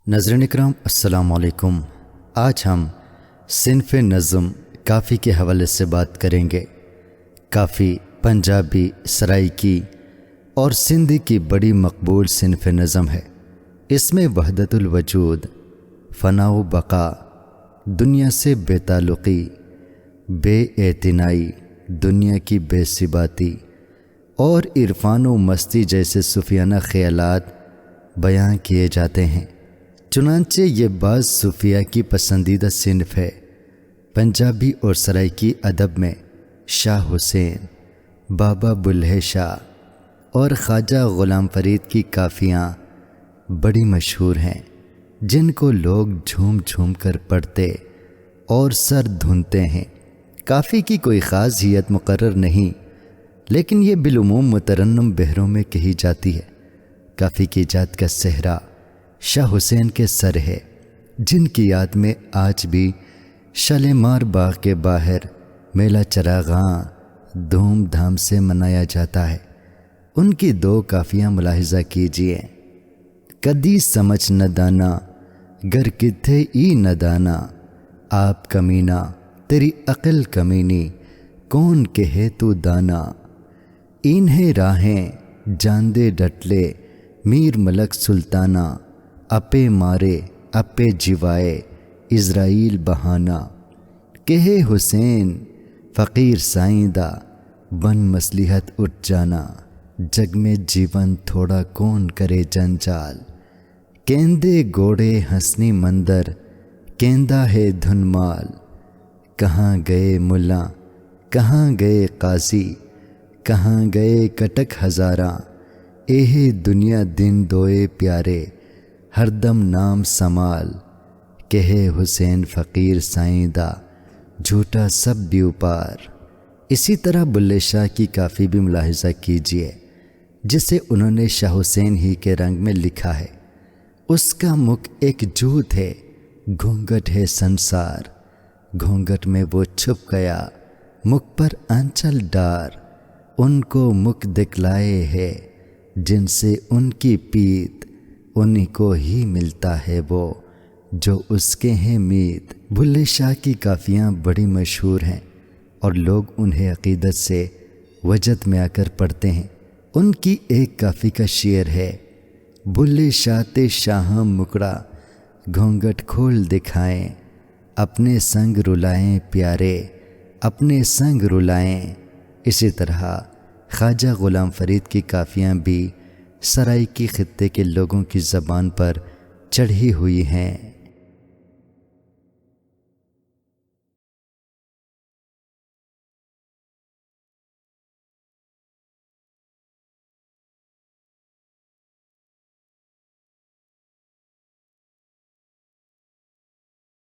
ناظرین اکرام السلام علیکم۔ آج ہم صنف نظم کافی کے حوالے سے بات کریں گے۔ کافی پنجابی، سرائیکی اور سندھی کی بڑی مقبول صنف نظم ہے۔ اس میں وحدت الوجود، فنا و بقا، دنیا سے بے تعلقی، بے اعتنائی، دنیا کی بے ثباتی اور عرفان و مستی جیسے صوفیانہ خیالات بیان کیے جاتے ہیں۔ چنانچہ یہ بعض صوفیہ کی پسندیدہ صنف ہے۔ پنجابی اور سرائیکی ادب میں شاہ حسین، بابا بلہے شاہ اور خواجہ غلام فرید کی کافیاں بڑی مشہور ہیں، جن کو لوگ جھوم جھوم کر پڑھتے اور سر دھنتے ہیں۔ کافی کی کوئی خاص ہیت مقرر نہیں، لیکن یہ بالعموم مترنم بہروں میں کہی جاتی ہے۔ کافی کی ایجاد کا صحرا شاہ حسین کے سر ہے، جن کی یاد میں آج بھی شالیمار باغ کے باہر میلہ چراغاں دھوم دھام سے منایا جاتا ہے۔ ان کی دو کافیاں ملاحظہ کیجیے۔ کدی سمجھ نہ دانا گر کتھے ای نہ دانا، آپ کمینہ تیری عقل کمینی، کون کہے تو دانا، انہیں راہیں جان دے ڈٹلے میر ملک سلطانہ، اپے مارے اپے جوائے اسرائیل بہانہ، کہے حسین فقیر سائندہ بن مصلحت اٹھ جانا، جگ میں جیون تھوڑا کون کرے جنجال، کیندے گوڑے ہنسنی مندر کیندا ہے دھن مال، کہاں گئے ملا کہاں گئے قاضی، کہاں گئے کٹک ہزاراں، اے دنیا دن دوئے پیارے ہر دم نام سمال، کہے حسین فقیر سائندہ جھوٹا سب بیوپار۔ اسی طرح بلے شاہ کی کافی بھی ملاحظہ کیجیے، جسے انہوں نے شاہ حسین ہی کے رنگ میں لکھا ہے۔ اس کا مکھ ایک جوت ہے، گھونگھٹ ہے سنسار، گھونگھٹ میں وہ چھپ گیا مکھ پر آنچل ڈار، ان کو مکھ دکھلائے ہے جن سے ان کی پیت، انہی کو ہی ملتا ہے وہ جو اس کے ہیں میت۔ بلے شاہ کی کافیاں بڑی مشہور ہیں اور لوگ انہیں عقیدت سے وجد میں آ کر پڑھتے ہیں۔ ان کی ایک کافی کا شعر ہے: بلے شاہ تے شاہاں مکڑا گھونگھٹ کھول دکھائیں، اپنے سنگ رلائیں پیارے اپنے سنگ رلائیں۔ اسی طرح خواجہ غلام فرید کی کافیاں بھی سرائیکی خطے کے لوگوں کی زبان پر چڑھی ہوئی ہیں۔